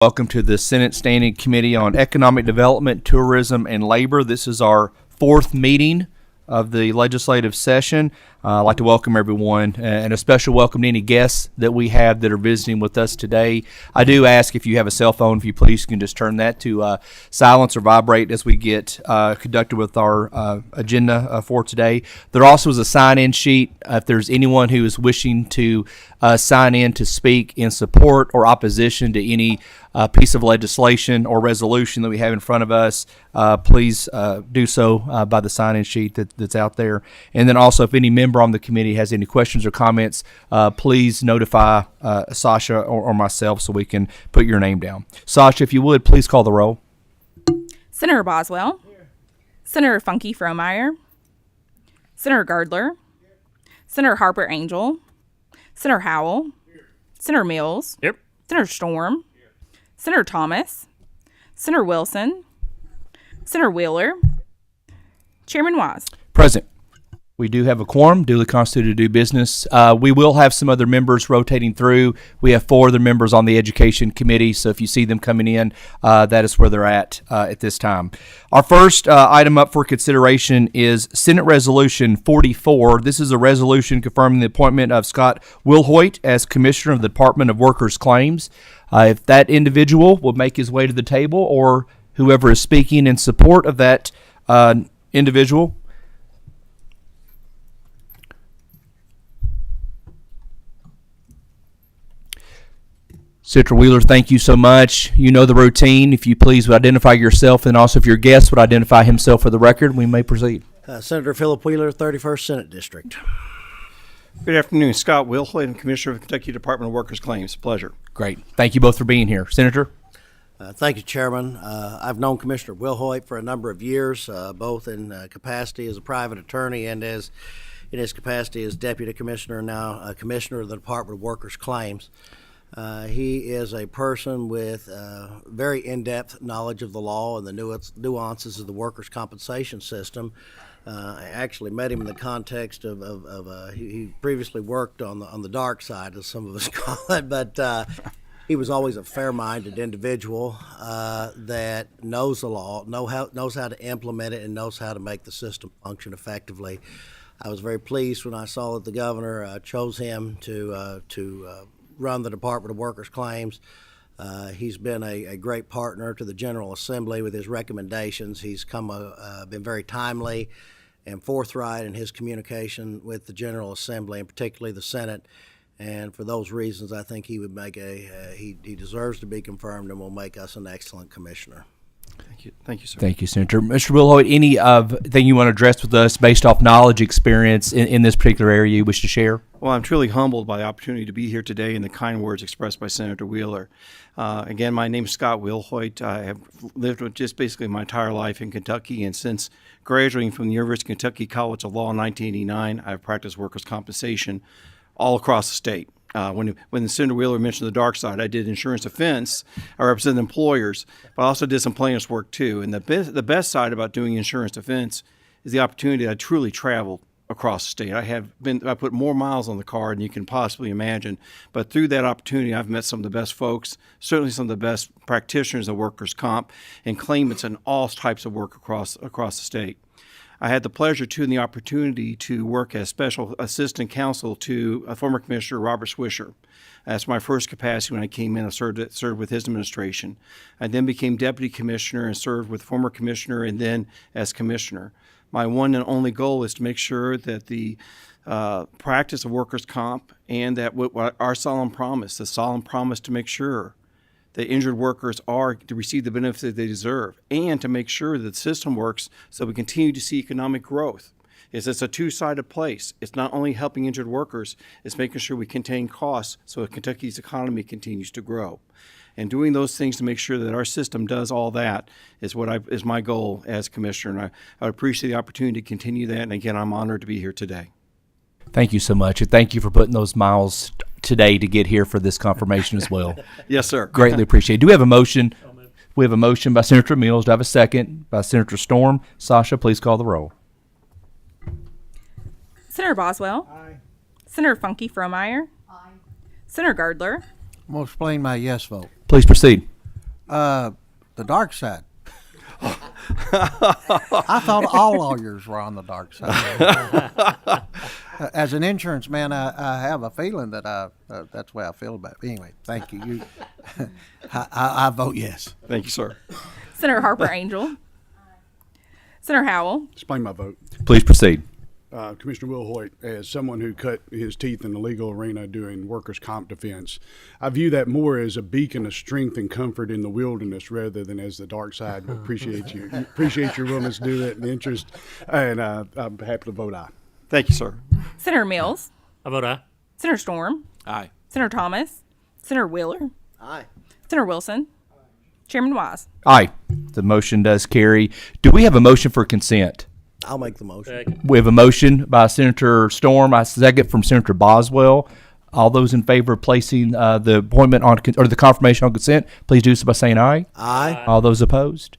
Welcome to the Senate Standing Committee on Economic Development, Tourism, and Labor. This is our fourth meeting of the legislative session. I'd like to welcome everyone and a special welcome to any guests that we have that are visiting with us today. I do ask if you have a cell phone, if you please can just turn that to silence or vibrate as we get conducted with our agenda for today. There also is a sign-in sheet if there's anyone who is wishing to sign in to speak in support or opposition to any piece of legislation or resolution that we have in front of us. Please do so by the sign-in sheet that's out there. And then also, if any member on the committee has any questions or comments, please notify Sasha or myself so we can put your name down. Sasha, if you would, please call the roll. Senator Boswell. Here. Senator Funky Fromeyer. Senator Gardler. Here. Senator Harper Angel. Senator Howell. Here. Senator Mills. Yep. Senator Storm. Here. Senator Thomas. Senator Wilson. Senator Wheeler. Chairman Wise. Present. We do have a quorum, duly constituted to do business. We will have some other members rotating through. We have 4 other members on the Education Committee, so if you see them coming in, that is where they're at this time. Our first item up for consideration is Senate Resolution 44. This is a resolution confirming the appointment of Scott Wilhoit as Commissioner of the Department of Workers' Claims. If that individual will make his way to the table, or whoever is speaking in support of that individual. Senator Wheeler, thank you so much. You know the routine. If you please would identify yourself, and also if your guest would identify himself for the record, we may proceed. Senator Philip Wheeler, 31st Senate District. Good afternoon. Scott Wilhoit, I'm Commissioner of the Kentucky Department of Workers' Claims. Pleasure. Great. Thank you both for being here. Senator? Thank you, Chairman. I've known Commissioner Wilhoit for a number of years, both in capacity as a private attorney and as in his capacity as Deputy Commissioner, now Commissioner of the Department of Workers' Claims. He is a person with very in-depth knowledge of the law and the nuances of the workers' compensation system. I actually met him in the context of he previously worked on the dark side, as some of us call it, but he was always a fair-minded individual that knows the law, knows how to implement it, and knows how to make the system function effectively. I was very pleased when I saw that the governor chose him to run the Department of Workers' Claims. He's been a great partner to the General Assembly with his recommendations. He's been very timely and forthright in his communication with the General Assembly, and particularly the Senate. And for those reasons, I think he would make he deserves to be confirmed and will make us an excellent commissioner. Thank you, sir. Thank you, Senator. Mr. Wilhoit, any thing you want to address with us based off knowledge, experience in this particular area you wish to share? Well, I'm truly humbled by the opportunity to be here today and the kind words expressed by Senator Wheeler. Again, my name is Scott Wilhoit. I have lived with just basically my entire life in Kentucky, and since graduating from the University of Kentucky College of Law in 1989, I've practiced workers' compensation all across the state. When Senator Wheeler mentioned the dark side, I did insurance defense. I represented employers, but I also did some plaintiffs' work too. And the best side about doing insurance defense is the opportunity. I truly traveled across the state. I put more miles on the car than you can possibly imagine. But through that opportunity, I've met some of the best folks, certainly some of the best practitioners of workers' comp and claimants in all types of work across the state. I had the pleasure, too, and the opportunity to work as special assistant counsel to former Commissioner Robert Swisher. That's my first capacity when I came in. I served with his administration. I then became deputy commissioner and served with former commissioner and then as commissioner. My one and only goal is to make sure that the practice of workers' comp and that what our solemn promise, the solemn promise to make sure that injured workers are to receive the benefits that they deserve, and to make sure that the system works so we continue to see economic growth. It's a two-sided place. It's not only helping injured workers, it's making sure we contain costs so that Kentucky's economy continues to grow. And doing those things to make sure that our system does all that is is my goal as commissioner. And I appreciate the opportunity to continue that. And again, I'm honored to be here today. Thank you so much, and thank you for putting those miles today to get here for this confirmation as well. Yes, sir. Greatly appreciated. Do we have a motion? We have a motion by Senator Mills. Do I have a second by Senator Storm? Sasha, please call the roll. Senator Boswell. Aye. Senator Funky Fromeyer. Aye. Senator Gardler. I'm going to explain my yes vote. Please proceed. The dark side. I thought all lawyers were on the dark side. As an insurance man, I have a feeling that that's the way I feel about it. Anyway, thank you. I vote yes. Thank you, sir. Senator Harper Angel. Senator Howell. Explain my vote. Please proceed. Commissioner Will Hoyt, as someone who cut his teeth in the legal arena doing workers' comp defense, I view that more as a beacon of strength and comfort in the wilderness rather than as the dark side. But appreciate your willingness to do that and the interest, and I'm happy to vote aye. Thank you, sir. Senator Mills. I vote aye. Senator Storm. Aye. Senator Thomas. Senator Wheeler. Aye. Senator Wilson. Chairman Wise. Aye. The motion does carry. Do we have a motion for consent? I'll make the motion. Second. We have a motion by Senator Storm, a second from Senator Boswell. All those in favor of placing the appointment on or the confirmation on consent, please do so by saying aye. Aye. All those opposed?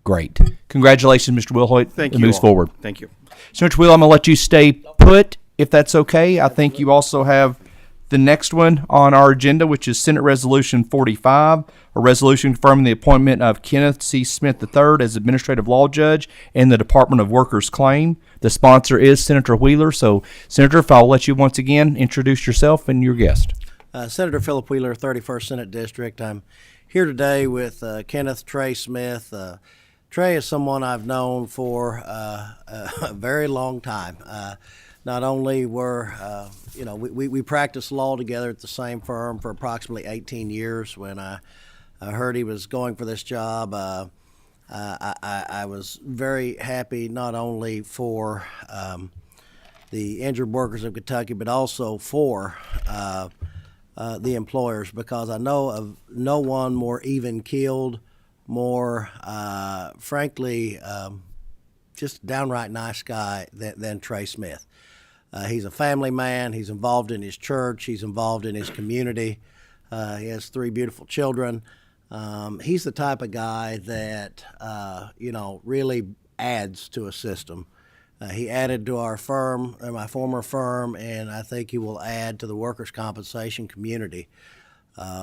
Great. Congratulations, Mr. Wilhoit. Thank It you. moves all. forward. Thank you. Senator Wheel, I'm going to let you stay put if that's okay. I think you also have the next one on our agenda, which is Senate Resolution 45, a resolution confirming the appointment of Kenneth C. Smith III as Administrative Law Judge in the Department of Workers' Claim. The sponsor is Senator Wheeler. So, Senator, if I'll let you once again introduce yourself and your guest. Senator Philip Wheeler, 31st Senate District. I'm here today with Kenneth Trey Smith. Trey is someone I've known for a very long time. Not only were, we practiced law together at the same firm for approximately 18 years. When I heard he was going for this job, I was very happy not only for the injured workers of Kentucky, but also for the employers, because I know of no one more even-keeled, more, frankly, just downright nice guy than Trey Smith. He's a family man. He's involved in his church. He's involved in his community. He has 3 beautiful children. He's the type of guy that, really adds to a system. He added to our firm, my former firm, and I think he will add to the workers' compensation community.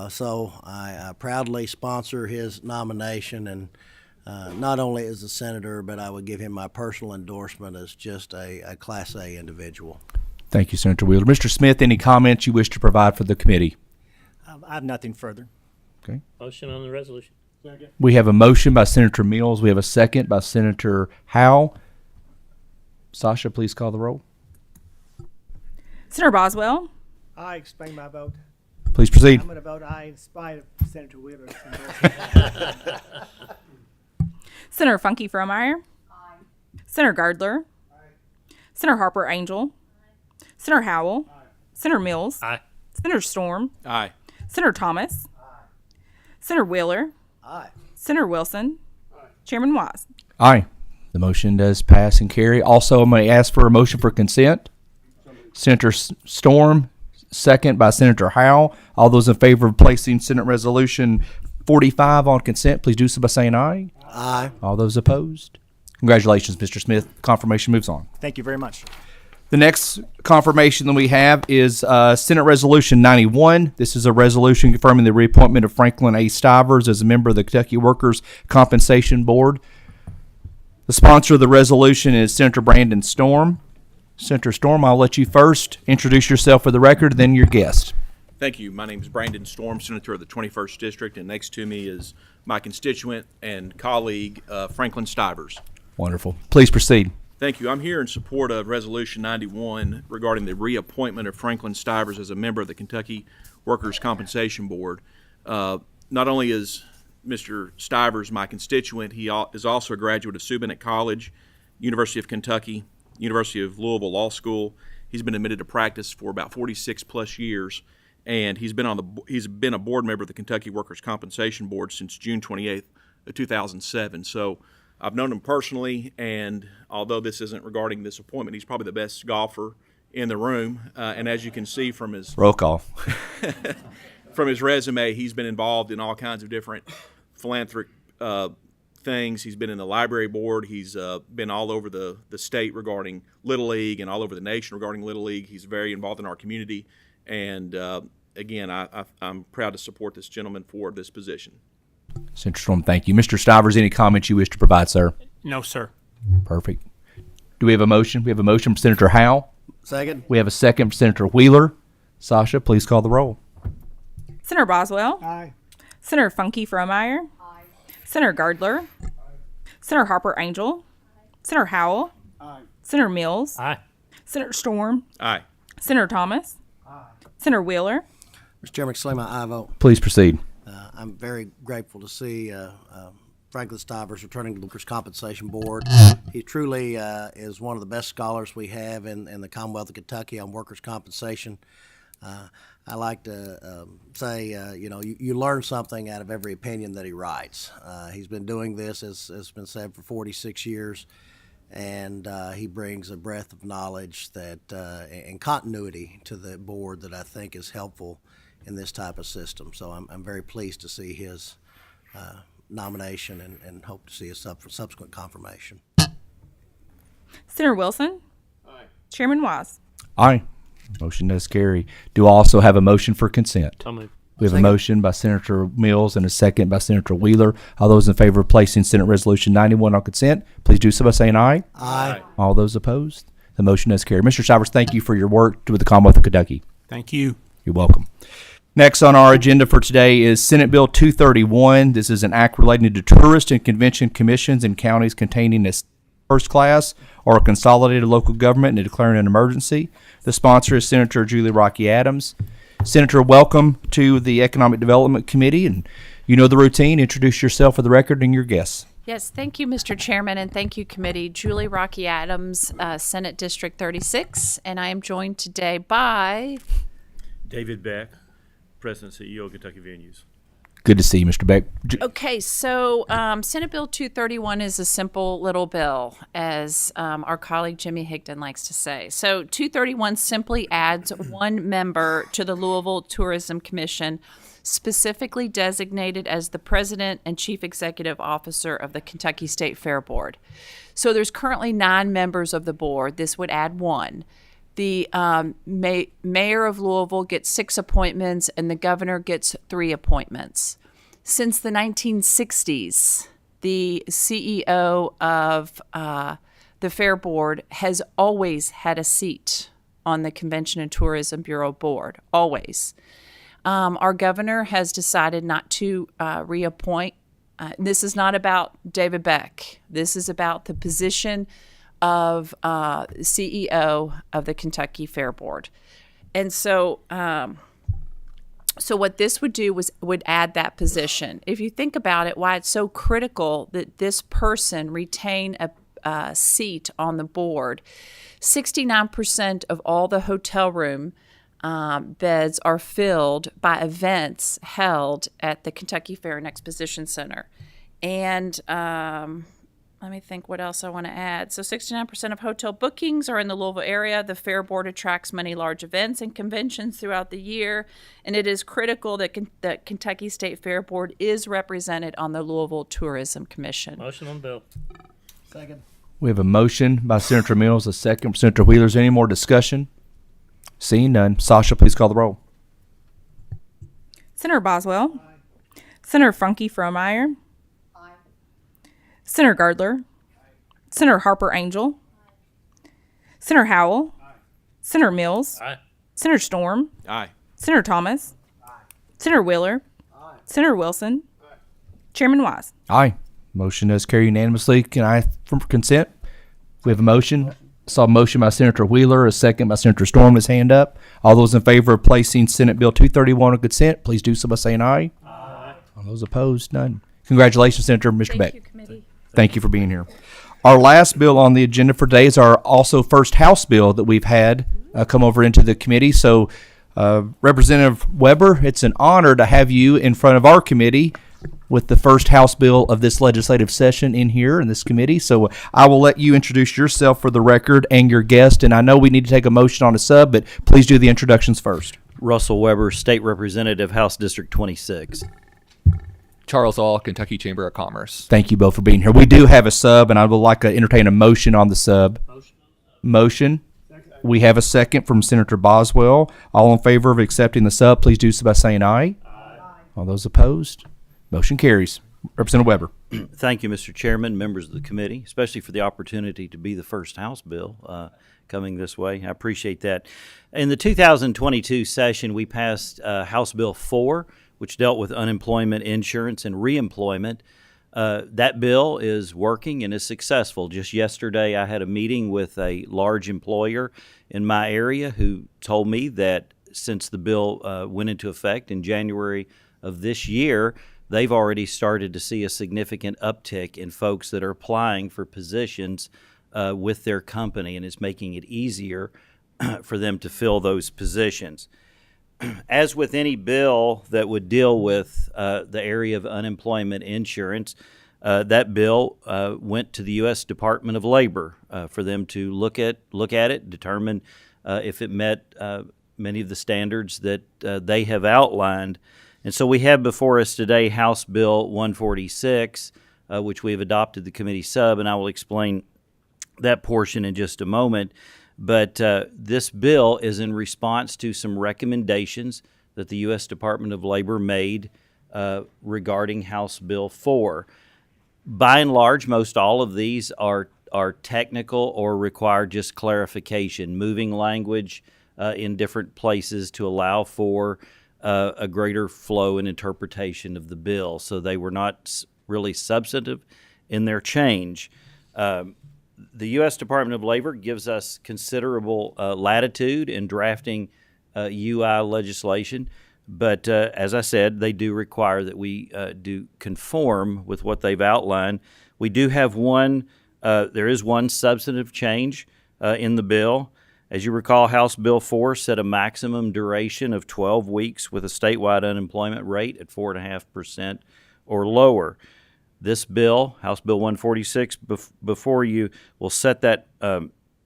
So I proudly sponsor his nomination, and not only as a senator, but I would give him my personal endorsement as just a Class A individual. Thank you, Senator Wheeler. Mr. Smith, any comments you wish to provide for the committee? I have nothing further. Okay. Motion on the resolution. We have a motion by Senator Mills. We have a second by Senator Howell. Sasha, please call the roll. Senator Boswell. I explain my vote. Please proceed. I'm going to vote aye in spite of Senator Wheeler's endorsement. Senator Funky Fromeyer. Senator Gardler. Senator Harper Angel. Senator Howell. Senator Mills. Aye. Senator Storm. Aye. Senator Thomas. Senator Wheeler. Aye. Senator Wilson. Chairman Wise. Aye. The motion does pass and carry. Also, I'm going to ask for a motion for consent. Senator Storm, second by Senator Howell. All those in favor of placing Senate Resolution 45 on consent, please do so by saying aye. Aye. All those opposed? Congratulations, Mr. Smith. Confirmation moves on. Thank you very much. The next confirmation that we have is Senate Resolution 91. This is a resolution confirming the reappointment of Franklin A. Stivers as a member of the Kentucky Workers' Compensation Board. The sponsor of the resolution is Senator Brandon Storm. Senator Storm, I'll let you first introduce yourself for the record, then your guest. Thank you. My name is Brandon Storm, Senator of the 21st District, and next to me is my constituent and colleague, Franklin Stivers. Wonderful. Please proceed. Thank you. I'm here in support of Resolution 91 regarding the reappointment of Franklin Stivers as a member of the Kentucky Workers' Compensation Board. Not only is Mr. Stivers my constituent, he is also a graduate of Subinnet College, University of Kentucky, University of Louisville Law School. He's been admitted to practice for about 46 plus years, and he's been a board member of the Kentucky Workers' Compensation Board since June 28th of 2007. So I've known him personally, and although this isn't regarding this appointment, he's probably the best golfer in the room. And as you can see from his Roll call. from his resume, he's been involved in all kinds of different philanthropic things. He's been in the library board. He's been all over the state regarding Little League and all over the nation regarding Little League. He's very involved in our community. And again, I'm proud to support this gentleman for this position. Senator Storm, thank you. Mr. Stivers, any comments you wish to provide, sir? No, sir. Perfect. Do we have a motion? We have a motion from Senator Howe. Second. We have a second from Senator Wheeler. Sasha, please call the roll. Senator Boswell. Aye. Senator Funke Fromeyer. Senator Gardler. Senator Harper Angel. Senator Howell. Senator Mills. Aye. Senator Storm. Aye. Senator Thomas. Senator Wheeler. Mr. Chairman, exclaim my aye vote. Please proceed. I'm very grateful to see Franklin Stivers returning to the Workers' Compensation Board. He truly is one of the best scholars we have in the Commonwealth of Kentucky on workers' compensation. I like to say, you learn something out of every opinion that he writes. He's been doing this, as has been said, for 46 years, and he brings a breadth of knowledge that and continuity to the board that I think is helpful in this type of system. So I'm very pleased to see his nomination and hope to see his subsequent confirmation. Senator Wilson. Aye. Chairman Wise. Aye. Motion does carry. Do I also have a motion for consent? So moved. We have a motion by Senator Mills and a second by Senator Wheeler. All those in favor of placing Senate Resolution 91 on consent, please do so by saying aye. Aye. All those opposed? The motion does carry. Mr. Stivers, thank you for your work with the Commonwealth of Kentucky. Thank you. You're welcome. Next on our agenda for today is Senate Bill 231. This is an act relating to tourist and convention commissions in counties containing a first class or a consolidated local government and declaring an emergency. The sponsor is Senator Julie Rocky Adams. Senator, welcome to the Economic Development Committee, and you know the routine. Introduce yourself for the record and your guests. Yes, thank you, Mr. Chairman, and thank you, Committee. Julie Rocky Adams, Senate District 36, and I am joined today by David Beck, President and CEO of Kentucky Venues. Good to see you, Mr. Beck. Okay, so Senate Bill 231 is a simple little bill, as our colleague Jimmy Higdon likes to say. So 231 simply adds one member to the Louisville Tourism Commission, specifically designated as the President and Chief Executive Officer of the Kentucky State Fair Board. So there's currently 9 members of the board. This would add one. The mayor of Louisville gets 6 appointments, and the governor gets 3 appointments. Since the 1960s, the CEO of the Fair Board has always had a seat on the Convention and Tourism Bureau board, always. Our governor has decided not to reappoint. This is not about David Beck. This is about the position of CEO of the Kentucky Fair Board. And so what this would do would add that position. If you think about it, why it's so critical that this person retain a seat on the board, 69% of all the hotel room beds are filled by events held at the Kentucky Fair and Exposition Center. And let me think what else I want to add. So 69% of hotel bookings are in the Louisville area. The Fair Board attracts many large events and conventions throughout the year, and it is critical that that Kentucky State Fair Board is represented on the Louisville Tourism Commission. Motion on bill. Second. We have a motion by Senator Mills, a second from Senator Wheeler. Is there any more discussion? Seeing none. Sasha, please call the roll. Senator Boswell. Aye. Senator Funke Fromeyer. Aye. Senator Gardler. Aye. Senator Harper Angel. Aye. Senator Howell. Aye. Senator Mills. Aye. Senator Storm. Aye. Senator Thomas. Aye. Senator Wheeler. Aye. Senator Wilson. Aye. Chairman Wise. Aye. Motion does carry unanimously. Can I from consent? We have a motion. Saw a motion by Senator Wheeler, a second by Senator Storm. His hand up. All those in favor of placing Senate Bill 231 on consent, please do so by saying aye. Aye. All those opposed, none. Congratulations, Senator. Mr. Beck. Thank you, Committee. Thank you for being here. Our last bill on the agenda for today is our also first House bill that we've had come over into the committee. So, Representative Weber, it's an honor to have you in front of our committee with the first House bill of this legislative session in here in this committee. So I will let you introduce yourself for the record and your guest. And I know we need to take a motion on a sub, but please do the introductions first. Russell Weber, State Representative, House District 26. Charles All, Kentucky Chamber of Commerce. Thank you both for being here. We do have a sub, and I would like to entertain a motion on the sub. Motion. We have a second from Senator Boswell. All in favor of accepting the sub, please do so by saying aye. Aye. All those opposed? Motion carries. Representative Weber. Thank you, Mr. Chairman, members of the committee, especially for the opportunity to be the first House bill coming this way. I appreciate that. In the 2022 session, we passed House Bill 4, which dealt with unemployment insurance and reemployment. That bill is working and is successful. Just yesterday, I had a meeting with a large employer in my area who told me that since the bill went into effect in January of this year, they've already started to see a significant uptick in folks that are applying for positions with their company, and it's making it easier for them to fill those positions. As with any bill that would deal with the area of unemployment insurance, that bill went to the U.S. Department of Labor for them to look at it, determine if it met many of the standards that they have outlined. And so we have before us today House Bill 146, which we have adopted the committee sub, and I will explain that portion in just a moment. But this bill is in response to some recommendations that the U.S. Department of Labor made regarding House Bill 4. By and large, most all of these are technical or require just clarification, moving language in different places to allow for a greater flow and interpretation of the bill. So they were not really substantive in their change. The U.S. Department of Labor gives us considerable latitude in drafting UI legislation, but as I said, they do require that we do conform with what they've outlined. We do have there is one substantive change in the bill. As you recall, House Bill 4 set a maximum duration of 12 weeks with a statewide unemployment rate at 4.5% or lower. This bill, House Bill 146, before you, will set that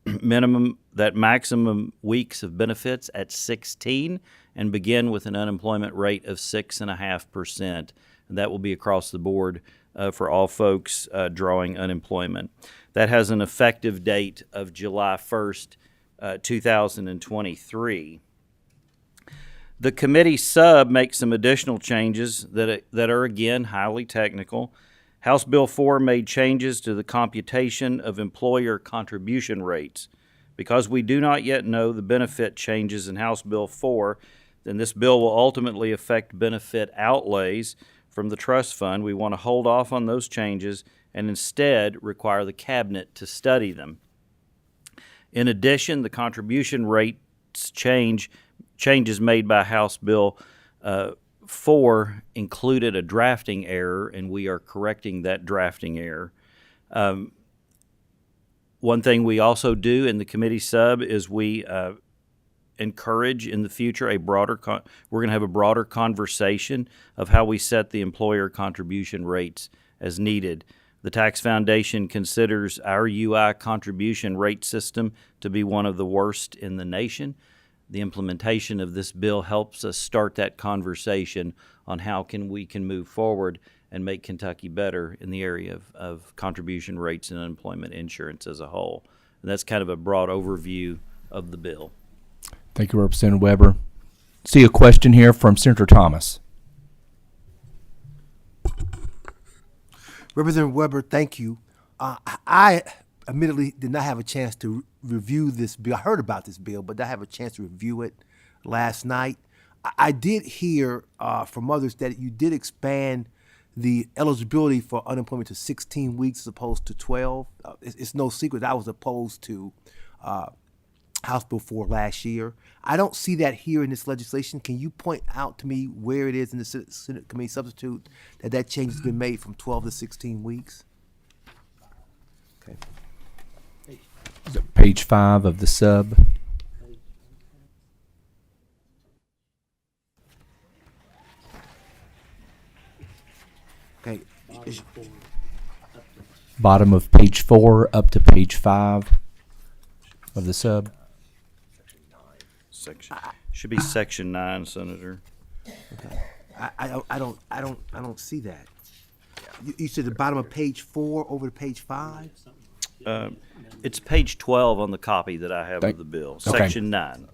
maximum weeks of benefits at 16 and begin with an unemployment rate of 6.5%. And that will be across the board for all folks drawing unemployment. That has an effective date of July 1st, 2023. The committee sub makes some additional changes that are, again, highly technical. House Bill 4 made changes to the computation of employer contribution rates. Because we do not yet know the benefit changes in House Bill 4, then this bill will ultimately affect benefit outlays from the trust fund. We want to hold off on those changes and instead require the cabinet to study them. In addition, the contribution rates changes made by House Bill 4 included a drafting error, and we are correcting that drafting error. One thing we also do in the committee sub is we encourage in the future we're going to have a broader conversation of how we set the employer contribution rates as needed. The Tax Foundation considers our UI contribution rate system to be one of the worst in the nation. The implementation of this bill helps us start that conversation on how we can move forward and make Kentucky better in the area of contribution rates and unemployment insurance as a whole. And that's kind of a broad overview of the bill. Thank you, Representative Weber. See a question here from Senator Thomas. Representative Weber, thank you. I admittedly did not have a chance to review this bill. I heard about this bill, but I have a chance to review it last night. I did hear from others that you did expand the eligibility for unemployment to 16 weeks as opposed to 12. It's no secret I was opposed to House Bill 4 last year. I don't see that here in this legislation. Can you point out to me where it is in the Senate Committee Substitute that change has been made from 12 to 16 weeks? Okay. Is it page 5 of the sub? Okay. Bottom of page 4 up to page 5 of the sub. Should be section 9, Senator. Okay. I don't see that. You said the bottom of page 4 over to page 5? It's page 12 on the copy that I have of the bill, section 9.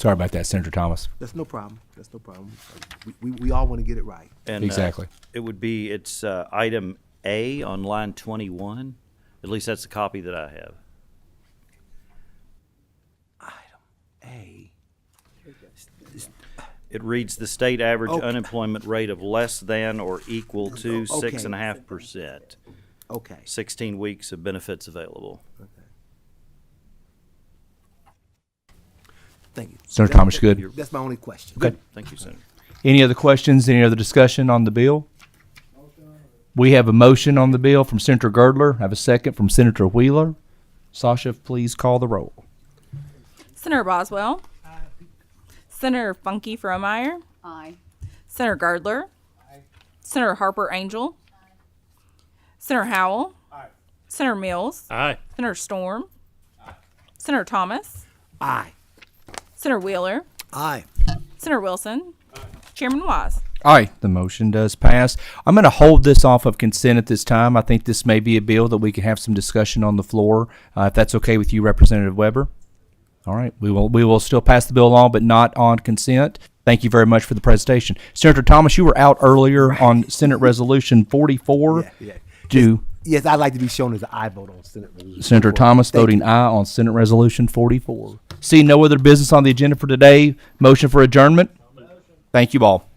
Sorry about that, Senator Thomas. That's no problem. That's no problem. We all want to get it right. And, Exactly. It's item A on line 21. At least that's the copy that I have. A. It reads the state average Okay. unemployment rate of less than or equal to Okay. 6.5%. Okay. 16 weeks of benefits available. Thank you. Senator Thomas, you good? That's my only question. Okay. Thank you, Senator. Any other questions? Any other discussion on the bill? We have a motion on the bill from Senator Girdler. I have a second from Senator Wheeler. Sasha, please call the roll. Senator Boswell. Senator Funky Fromeyer. Aye. Senator Gardler. Senator Harper Angel. Senator Howell. Senator Mills. Aye. Senator Storm. Senator Thomas. Aye. Senator Wheeler. Aye. Senator Wilson. Chairman Wise. Aye, the motion does pass. I'm going to hold this off of consent at this time. I think this may be a bill that we can have some discussion on the floor, if that's okay with you, Representative Weber. All right, we will still pass the bill along, but not on consent. Thank you very much for the presentation. Senator Thomas, you were out earlier on Senate Resolution 44. Yeah. Yes, I'd like to be shown as an aye vote on Senate Resolution. Senator 44. Thomas Thank voting you. aye on Senate Resolution 44. See no other business on the agenda for today. Motion for adjournment. Thank you all.